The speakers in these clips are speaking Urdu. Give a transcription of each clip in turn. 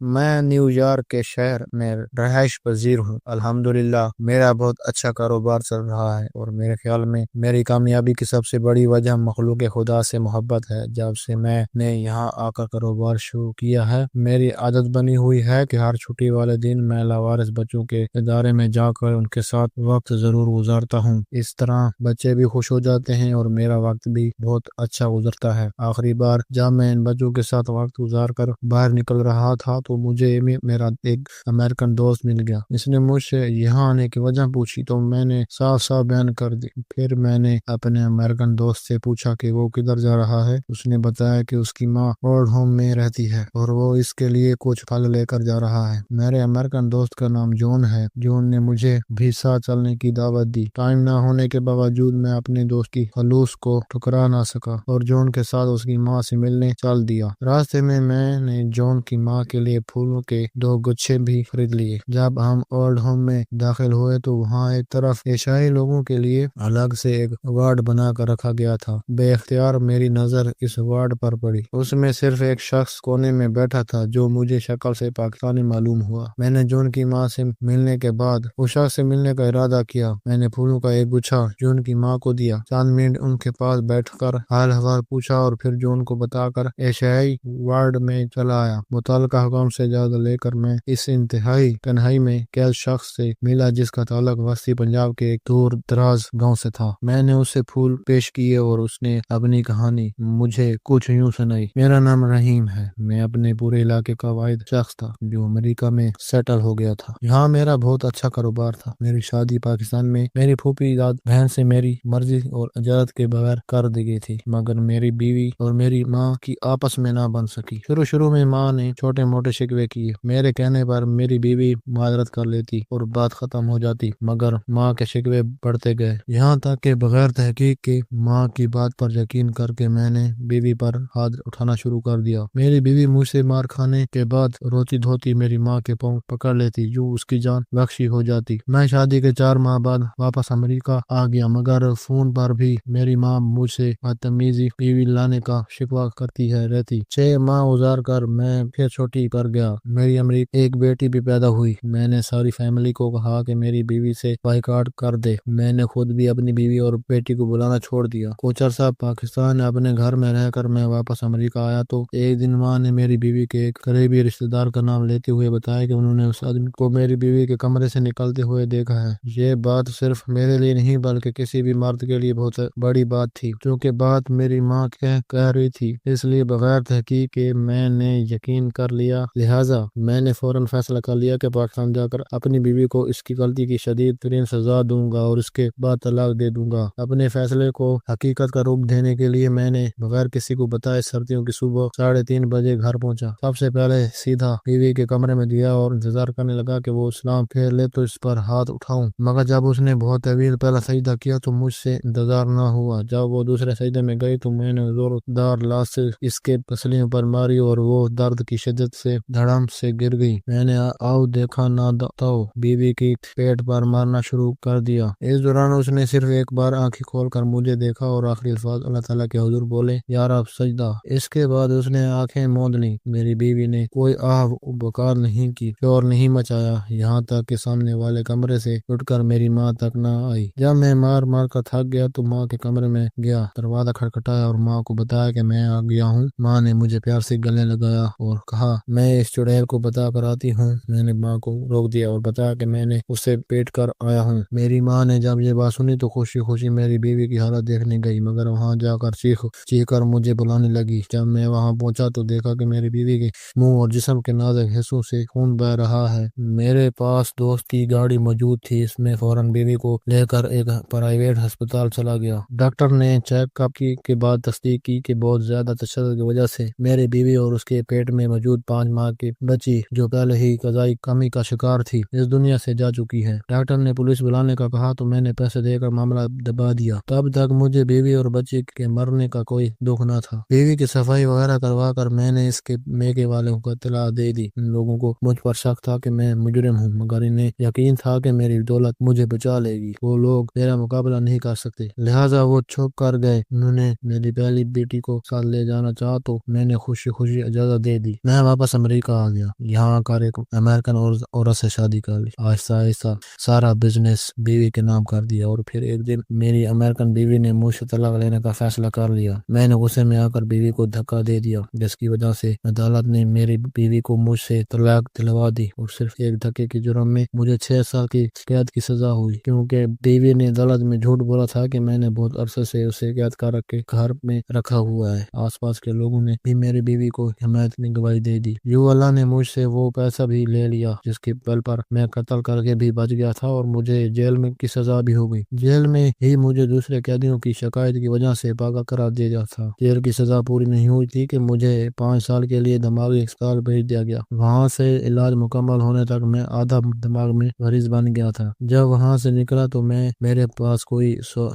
میں نیو یارک کے شہر میں رہائش پذیر ہوں۔ الحمدللہ میرا بہت اچھا کاروبار چل رہا ہے اور میرے خیال میں میری کامیابی کی سب سے بڑی وجہ مخلوق خدا سے محبت ہے۔ جب سے میں نے یہاں آ کر کاروبار شروع کیا ہے، میری عادت بنی ہوئی ہے کہ ہر چھٹی والے دن میں لاوارث بچوں کے ادارے میں جا کر ان کے ساتھ وقت ضرور گزارتا ہوں۔ اس طرح بچے بھی خوش ہو جاتے ہیں اور میرا وقت بھی بہت اچھا گزرتا ہے۔ آخری بار جب میں ان بچوں کے ساتھ وقت گزار کر باہر نکل رہا تھا تو مجھے میرا ایک امریکن دوست مل گیا۔ اس نے مجھ سے یہاں آنے کی وجہ پوچھی تو میں نے صاف صاف بیان کر دی۔ پھر میں نے اپنے امریکن دوست سے پوچھا کہ وہ کدھر جا رہا ہے۔ اس نے بتایا کہ اس کی ماں اولڈ ہوم میں رہتی ہے اور وہ اس کے لیے کچھ پھل لے کر جا رہا ہے۔ میرے امریکن دوست کا نام جون ہے۔ جون نے مجھے بھی ساتھ چلنے کی دعوت دی۔ ٹائم نہ ہونے کے باوجود میں اپنے دوست کی خلوص کو ٹھکرا نہ سکا اور جون کے ساتھ اس کی ماں سے ملنے چل دیا۔ راستے میں نے جون کی ماں کے لیے پھولوں کے 2 گچھے بھی خرید لیے۔ جب ہم اولڈ ہوم میں داخل ہوئے تو وہاں ایک طرف عیسائی لوگوں کے لیے الگ سے ایک وارڈ بنا کر رکھا گیا تھا۔ بے اختیار میری نظر اس وارڈ پر پڑی۔ اس میں صرف ایک شخص کونے میں بیٹھا تھا جو مجھے شکل سے پاکستانی معلوم ہوا۔ میں نے جون کی ماں سے ملنے کے بعد اس شخص سے ملنے کا ارادہ کیا۔ میں نے پھولوں کا ایک گچھا جون کی ماں کو دیا، چند منٹ ان کے پاس بیٹھ کر حال حوال پوچھا اور پھر جون کو بتا کر عیسائی وارڈ میں چلا آیا۔ متعلقہ حکام سے اجازت لے کر میں اس انتہائی تنہائی میں قید شخص سے ملا جس کا تعلق وسطی پنجاب کے ایک دور دراز گاؤں سے تھا۔ میں نے اسے پھول پیش کیے اور اس نے اپنی کہانی مجھے کچھ یوں سنائی۔ میرا نام رحیم ہے۔ میں اپنے پورے علاقے کا واحد شخص تھا جو امریکہ میں سیٹل ہو گیا تھا۔ یہاں میرا بہت اچھا کاروبار تھا۔ میری شادی پاکستان میں میری پھوپھی داد بہن سے میری مرضی اور اجازت کے بغیر کر دی گئی تھی، مگر میری بیوی اور میری ماں کی آپس میں نہ بن سکی۔ شروع میں ماں نے چھوٹے موٹے شکوے کیے۔ میرے کہنے پر میری بیوی معذرت کر لیتی اور بات ختم ہو جاتی، مگر ماں کے شکوے بڑھتے گئے، یہاں تک کہ بغیر تحقیق کے ماں کی بات پر یقین کر کے میں نے بیوی پر ہاتھ اٹھانا شروع کر دیا۔ میری بیوی مجھ سے مار کھانے کے بعد روتی دھوتی میری ماں کے پاؤں پکڑ لیتی جو اس کی جان بخشی ہو جاتی۔ میں شادی کے 4 ماہ بعد واپس امریکہ آ گیا، مگر فون پر بھی میری ماں مجھ سے بدتمیزی بیوی لانے کا شکوہ کرتی ہے رہتی۔ 6 ماہ گزار کر میں پھر چھٹی پر گیا۔ میری امریکہ ایک بیٹی بھی پیدا ہوئی۔ میں نے ساری فیملی کو کہا کہ میری بیوی سے بائیکاٹ کر دے۔ میں نے خود بھی اپنی بیوی اور بیٹی کو بلانا چھوڑ دیا۔ کچھ عرصہ پاکستان اپنے گھر میں رہ کر میں واپس امریکہ آیا تو ایک دن ماں نے میری بیوی کے ایک قریبی رشتہ دار کا نام لیتے ہوئے بتایا کہ انہوں نے اس آدمی کو میری بیوی کے کمرے سے نکلتے ہوئے دیکھا ہے۔ یہ بات صرف میرے لیے نہیں بلکہ کسی بھی مرد کے لیے بہت بڑی بات تھی، کیونکہ بات میری ماں کہہ رہی تھی، اس لیے بغیر تحقیق کے میں نے یقین کر لیا۔ لہٰذا میں نے فوراً فیصلہ کر لیا کہ پاکستان جا کر اپنی بیوی کو اس کی غلطی کی شدید ترین سزا دوں گا اور اس کے بعد طلاق دے دوں گا۔ اپنے فیصلے کو حقیقت کا روپ دینے کے لیے میں نے بغیر کسی کو بتائے سردیوں کی صبح 3:30 بجے گھر پہنچا۔ سب سے پہلے سیدھا بیوی کے کمرے میں گیا اور انتظار کرنے لگا کہ وہ سلام پھیر لے تو اس پر ہاتھ اٹھاؤں، مگر جب اس نے بہت طویل پہلا سجدہ کیا تو مجھ سے انتظار نہ ہوا۔ جب وہ دوسرے سجدے میں گئی تو میں نے زوردار لاش سے اس کے پسلیوں پر ماری اور وہ درد کی شدت سے دھڑام سے گر گئی۔ میں نے آؤ دیکھا نہ تو بیوی کی پیٹ پر مارنا شروع کر دیا۔ اس دوران اس نے صرف ایک بار آنکھیں کھول کر مجھے دیکھا اور آخری الفاظ اللہ تعالیٰ کے حضور بولے، یا رب سجدہ۔ اس کے بعد اس نے آنکھیں موند لیں۔ میری بیوی نے کوئی آہ بکار نہیں کی، شور نہیں مچایا، یہاں تک کہ سامنے والے کمرے سے اٹھ کر میری ماں تک نہ آئی۔ جب میں مار کر تھک گیا تو ماں کے کمرے میں گیا، دروازہ کھٹکھٹایا اور ماں کو بتایا کہ میں آ گیا ہوں۔ ماں نے مجھے پیار سے گلے لگایا اور کہا، میں اس چڑیل کو بتا کر آتی ہوں۔ میں نے ماں کو روک دیا اور بتایا کہ میں نے اسے پیٹ کر آیا ہوں۔ میری ماں نے جب یہ بات سنی تو خوشی خوشی میری بیوی کی حالت دیکھنے گئی، مگر وہاں جا کر چیخ کر مجھے بلانے لگی۔ جب میں وہاں پہنچا تو دیکھا کہ میری بیوی کے منہ اور جسم کے نازک حصوں سے خون بہہ رہا ہے۔ میرے پاس دوست کی گاڑی موجود تھی، اس میں فوراً بیوی کو لے کر ایک پرائیویٹ ہسپتال چلا گیا۔ ڈاکٹر نے چیک اپ کے بعد تصدیق کی کہ بہت زیادہ تشدد کی وجہ سے میری بیوی اور اس کے پیٹ میں موجود 5 ماہ کی بچی، جو پہلے ہی غذائی کمی کا شکار تھی، اس دنیا سے جا چکی ہے۔ ڈاکٹر نے پولیس بلانے کا کہا تو میں نے پیسے دے کر معاملہ دبا دیا۔ تب تک مجھے بیوی اور بچی کے مرنے کا کوئی دکھ نہ تھا۔ بیوی کی صفائی وغیرہ کروا کر میں نے اس کے میکے والوں کو اطلاع دے دی۔ ان لوگوں کو مجھ پر شک تھا کہ میں مجرم ہوں، مگر انہیں یقین تھا کہ میری دولت مجھے بچا لے گی، وہ لوگ میرا مقابلہ نہیں کر سکتے، لہٰذا وہ چھپ کر گئے۔ انہوں نے میری پہلی بیٹی کو ساتھ لے جانا چاہا تو میں نے خوشی خوشی اجازت دے دی۔ میں واپس امریکہ آ گیا، یہاں آ کر ایک امریکن عورت سے شادی کر لی، آہستہ آہستہ سارا بزنس بیوی کے نام کر دیا، اور پھر ایک دن میری امریکن بیوی نے مجھ سے طلاق لینے کا فیصلہ کر لیا۔ میں نے غصے میں آ کر بیوی کو دھکا دے دیا، جس کی وجہ سے عدالت نے میری بیوی کو مجھ سے طلاق دلوا دی، اور صرف ایک دھکے کے جرم میں مجھے 6 سال کی قید کی سزا ہوئی، کیونکہ بیوی نے عدالت میں جھوٹ بولا تھا کہ میں نے بہت عرصے سے اسے قید کر کے گھر میں رکھا ہوا ہے۔ آس پاس کے لوگوں نے بھی میری بیوی کو حمایت کی گواہی دے دی۔ یوں اللہ نے مجھ سے وہ پیسہ بھی لے لیا جس کی بل پر میں قتل کر کے بھی بچ گیا تھا، اور مجھے جیل میں کی سزا بھی ہو گئی۔ جیل میں ہی مجھے دوسرے قیدیوں کی شکایت کی وجہ سے پاگل قرار دیا گیا تھا۔ جیل کی سزا پوری نہیں ہوئی تھی کہ مجھے 5 سال کے لیے دماغی اسپتال بھیج دیا گیا۔ وہاں سے علاج مکمل ہونے تک میں آدھا دماغ میں مریض بن گیا تھا۔ جب وہاں سے نکلا تو میرے پاس کوئی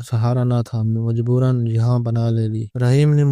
سہارا نہ تھا، میں مجبوراً یہاں بنا لے لی۔ رحیم نے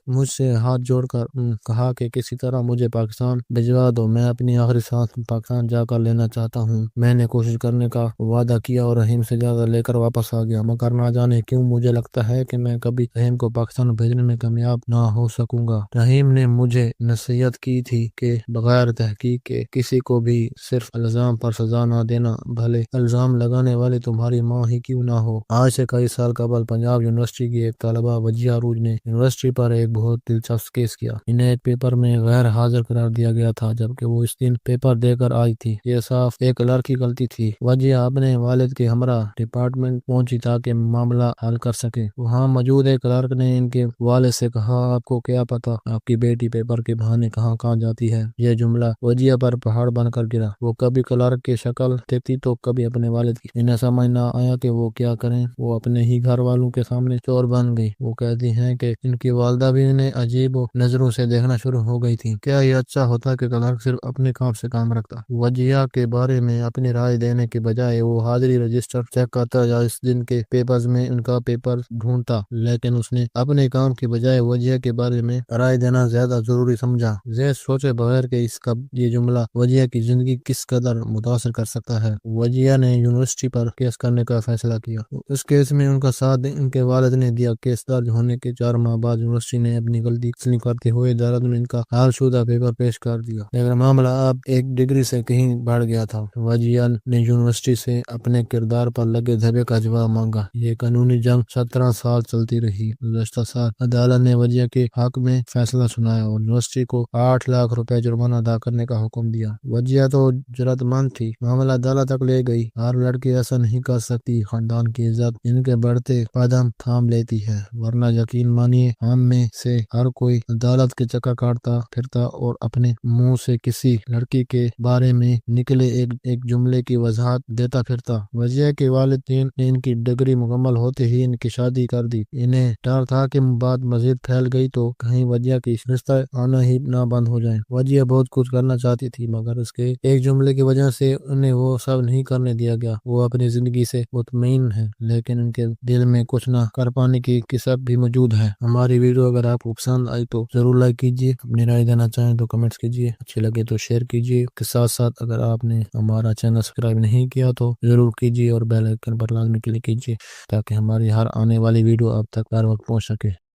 مجھ سے ہاتھ جوڑ کر کہا کہ کسی طرح مجھے پاکستان بھجوا دو، میں اپنی آخری سانس پاکستان جا کر لینا چاہتا ہوں۔ میں نے کوشش کرنے کا وعدہ کیا اور رحیم سے اجازت لے کر واپس آ گیا، مگر نہ جانے کیوں مجھے لگتا ہے کہ میں کبھی رحیم کو پاکستان بھیجنے میں کامیاب نہ ہو سکوں گا۔ رحیم نے مجھے نصیحت کی تھی کہ بغیر تحقیق کے کسی کو بھی صرف الزام پر سزا نہ دینا، بھلے الزام لگانے والے تمہاری ماں ہی کیوں نہ ہو۔ آج سے کئی سال قبل پنجاب یونیورسٹی کی ایک طالبہ وجیہ عروج نے یونیورسٹی پر ایک بہت دلچسپ کیس کیا۔ انہیں ایک پیپر میں غیر حاضر قرار دیا گیا تھا، جبکہ وہ اس دن پیپر دے کر آئی تھی۔ یہ صاف ایک لڑکی کی غلطی تھی۔ وجیہ اپنے والد کے ہمراہ ڈپارٹمنٹ پہنچی تاکہ معاملہ حل کر سکے۔ وہاں موجود ایک کلرک نے ان کے والد سے کہا، آپ کو کیا پتا آپ کی بیٹی پیپر کے بہانے کہاں کہاں جاتی ہے؟ یہ جملہ وجیہ پر پہاڑ بن کر گرا۔ وہ کبھی کلرک کی شکل دیکھتی تو کبھی اپنے والد کی۔ انہیں سمجھ نہ آیا کہ وہ کیا کریں۔ وہ اپنے ہی گھر والوں کے سامنے چور بن گئی۔ وہ کہتی ہیں کہ ان کی والدہ بھی انہیں عجیب نظروں سے دیکھنا شروع ہو گئی تھی۔ کیا یہ اچھا ہوتا کہ کلرک صرف اپنے کام سے کام رکھتا؟ وجیہ کے بارے میں اپنی رائے دینے کے بجائے وہ حاضری رجسٹر چیک کرتا یا اس دن کے پیپرز میں ان کا پیپر ڈھونڈتا، لیکن اس نے اپنے کام کے بجائے وجیہ کے بارے میں رائے دینا زیادہ ضروری سمجھا، زیر سوچے بغیر کہ اس کا یہ جملہ وجیہ کی زندگی کس قدر متاثر کر سکتا ہے۔ وجیہ نے یونیورسٹی پر کیس کرنے کا فیصلہ کیا۔ اس کیس میں ان کا ساتھ ان کے والد نے دیا۔ کیس درج ہونے کے 4 ماہ بعد یونیورسٹی نے اپنی غلطی تسلیم کرتے ہوئے عدالت میں ان کا حل شدہ پیپر پیش کر دیا، لیکن معاملہ اب ایک ڈگری سے کہیں بڑھ گیا تھا۔ وجیہ نے یونیورسٹی سے اپنے کردار پر لگے دھبے کا جواب مانگا۔ یہ قانونی جنگ 17 سال چلتی رہی۔ گزشتہ سال عدالت نے وجیہ کے حق میں فیصلہ سنایا اور یونیورسٹی کو 8 لاکھ روپے جرمانہ ادا کرنے کا حکم دیا۔ وجیہ تو جرات مند تھی، معاملہ عدالت تک لے گئی۔ ہر لڑکی ایسا نہیں کر سکتی، خاندان کی عزت ان کے بڑھتے قدم تھام لیتی ہے، ورنہ یقین مانیے ہم میں سے ہر کوئی عدالت کے چکر کاٹتا پھرتا اور اپنے منہ سے کسی لڑکی کے بارے میں نکلے ایک جملے کی وضاحت دیتا پھرتا۔ وجیہ کے والدین نے ان کی ڈگری مکمل ہوتے ہی ان کی شادی کر دی۔ انہیں ڈر تھا کہ بات مزید پھیل گئی تو کہیں وجیہ کی رشتہ آنا ہی نہ بند ہو جائیں۔ وجیہ بہت کچھ کرنا چاہتی تھی، مگر اس کے ایک جملے کی وجہ سے انہیں وہ سب نہیں کرنے دیا گیا۔ وہ اپنی زندگی سے مطمئن ہے، لیکن ان کے دل میں کچھ نہ کر پانے کی کسب بھی موجود ہے۔ ہماری ویڈیو اگر آپ کو پسند آئی تو ضرور لائک کیجیے، اپنی رائے دینا چاہیں تو کمنٹس کیجیے، اچھی لگے تو شیئر کیجیے کے ساتھ ساتھ اگر آپ نے ہمارا چینل سبسکرائب نہیں کیا تو ضرور کیجیے اور بیل آئیکن پر لازمی کلک کیجیے تاکہ ہماری ہر آنے والی ویڈیو آپ تک ہر وقت پہنچ سکے۔